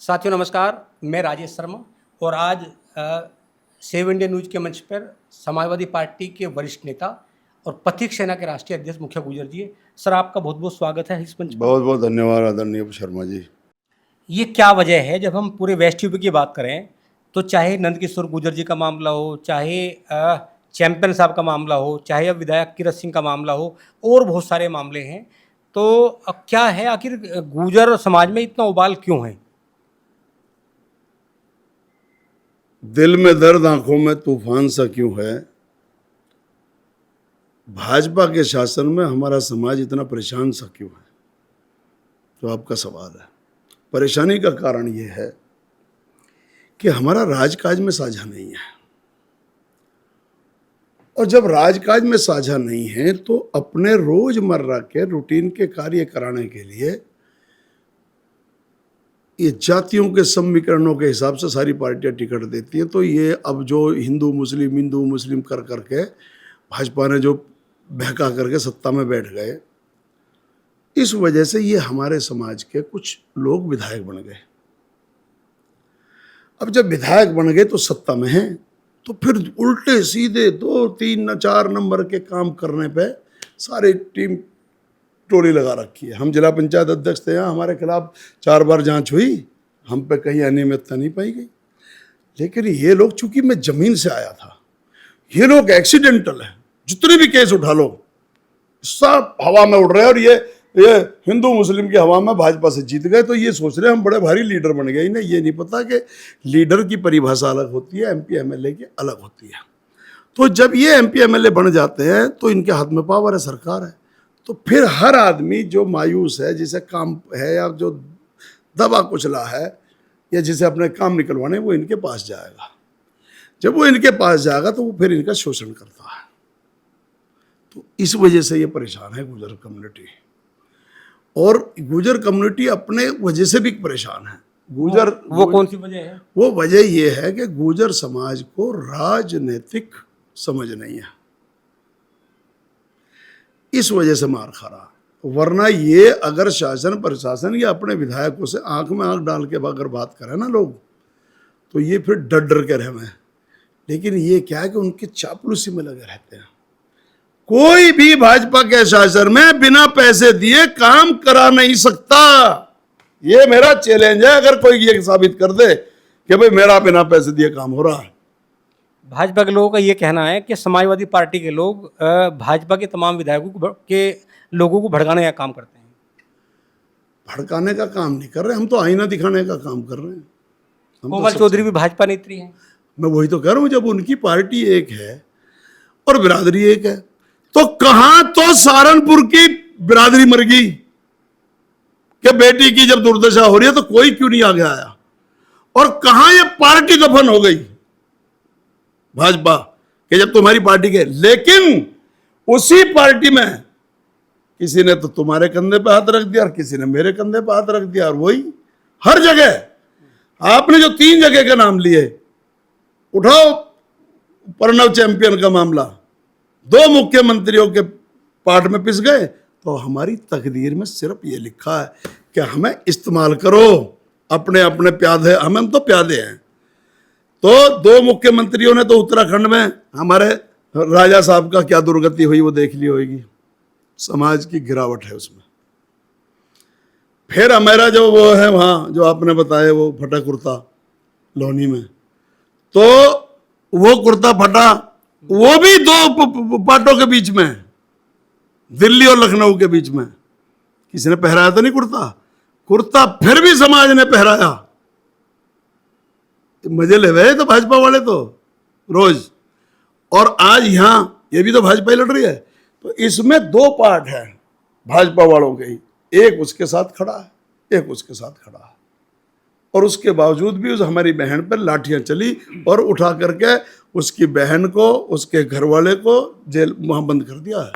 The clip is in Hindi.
साथियों नमस्कार, मैं राजेश शर्मा और आज सेव इंडिया न्यूज़ के मंच पर समाजवादी पार्टी के वरिष्ठ नेता और पथिक सेना के राष्ट्रीय अध्यक्ष मुखिया गुर्जर जी। सर, आपका बहुत बहुत स्वागत है इस मंच पर। बहुत बहुत धन्यवाद आदरणीय शर्मा जी। ये क्या वजह है, जब हम पूरे वेस्ट यूपी की बात करें तो चाहे नंदकिशोर गुर्जर जी का मामला हो, चाहे चैंपियन साहब का मामला हो, चाहे अब विधायक कीरत सिंह का मामला हो, और बहुत सारे मामले हैं, तो क्या है आखिर गुर्जर समाज में इतना उबाल क्यों है? दिल में दर्द आंखों में तूफान सा क्यों है? भाजपा के शासन में हमारा समाज इतना परेशान सा क्यों है? तो आपका सवाल है। परेशानी का कारण यह है कि हमारा राजकाज में साझा नहीं है, और जब राजकाज में साझा नहीं है तो अपने रोजमर्रा के रूटीन के कार्य कराने के लिए ये जातियों के समीकरणों के हिसाब से सारी पार्टियां टिकट देती हैं। तो ये अब जो हिंदू मुस्लिम कर करके भाजपा ने जो बहका करके सत्ता में बैठ गए, इस वजह से ये हमारे समाज के कुछ लोग विधायक बन गए। अब जब विधायक बन गए तो सत्ता में हैं, तो फिर उल्टे सीधे 2, 3, 4 नंबर के काम करने पे सारी टीम टोली लगा रखी है। हम जिला पंचायत अध्यक्ष थे, यहाँ हमारे खिलाफ 4 बार जांच हुई, हम पे कहीं अनियमितता नहीं पाई गई। लेकिन ये लोग, चूंकि मैं जमीन से आया था, ये लोग एक्सीडेंटल है। जितने भी केस उठा लो सब हवा में उड़ रहे हैं, और ये हिंदू मुस्लिम की हवा में भाजपा से जीत गए, तो ये सोच रहे हैं हम बड़े भारी लीडर बन गए। इन्हें ये नहीं पता कि लीडर की परिभाषा अलग होती है, MP MLA की अलग होती है। तो जब ये MP MLA बन जाते हैं तो इनके हाथ में पावर है, सरकार है, तो फिर हर आदमी जो मायूस है, जिसे काम है या जो दबा कुचला है या जिसे अपने काम निकलवाने, वो इनके पास जाएगा। जब वो इनके पास जाएगा तो वो फिर इनका शोषण करता है। तो इस वजह से ये परेशान है गुर्जर कम्युनिटी, और गुर्जर कम्युनिटी अपने वजह से भी परेशान है। वो कौन सी वजह है? वो वजह ये है कि गुर्जर समाज को राजनीतिक समझ नहीं है, इस वजह से मार खा रहा। वरना ये अगर शासन प्रशासन या अपने विधायकों से आंख में आंख डाल के अगर बात करें ना लोग, तो ये फिर डर डर के रहे। लेकिन ये क्या है कि उनकी चापलूसी में लगे रहते हैं। कोई भी भाजपा के शासन में बिना पैसे दिए काम करा नहीं सकता। ये मेरा चैलेंज है, अगर कोई ये साबित कर दे कि भाई मेरा बिना पैसे दिए काम हो रहा है। भाजपा के लोगों का ये कहना है कि समाजवादी पार्टी के लोग भाजपा के तमाम विधायकों के लोगों को भड़काने का काम करते हैं। भड़काने का काम नहीं कर रहे, हम तो आईना दिखाने का काम कर रहे हैं। कोमल चौधरी भी भाजपा नेत्री हैं। मैं वही तो कह रहा हूँ, जब उनकी पार्टी एक है और बिरादरी एक है, तो कहां तो सहारनपुर की बिरादरी मर गई कि बेटी की जब दुर्दशा हो रही है तो कोई क्यों नहीं आगे आया, और कहां ये पार्टी दफन हो गई भाजपा कि जब तुम्हारी पार्टी के। लेकिन उसी पार्टी में किसी ने तो तुम्हारे कंधे पे हाथ रख दिया और किसी ने मेरे कंधे पे हाथ रख दिया, और वही हर जगह। आपने जो 3 जगह के नाम लिए, उठाओ प्रणव चैंपियन का मामला, 2 मुख्यमंत्रियों के पार्ट में पिस गए। तो हमारी तकदीर में सिर्फ ये लिखा है कि हमें इस्तेमाल करो, अपने अपने प्यादे, हम तो प्यादे हैं। तो 2 मुख्यमंत्रियों ने तो उत्तराखंड में हमारे राजा साहब का क्या दुर्गति हुई वो देख ली होगी, समाज की गिरावट है उसमें। फिर हमारा जो वो है वहाँ जो आपने बताया वो फटा कुर्ता लोनी में, तो वो कुर्ता फटा, वो भी 2 पार्टों के बीच में, दिल्ली और लखनऊ के बीच में। किसी ने पहराया तो नहीं कुर्ता फिर भी समाज ने पहराया। मजे ले रहे तो भाजपा वाले तो रोज, और आज यहां ये भी तो भाजपा ही लड़ रही है। तो इसमें 2 पार्ट है भाजपा वालों के ही, एक उसके साथ खड़ा है, एक उसके साथ खड़ा है, और उसके बावजूद भी उस हमारी बहन पर लाठियां चली और उठा करके उसकी बहन को, उसके घर वाले को जेल वहां बंद कर दिया है।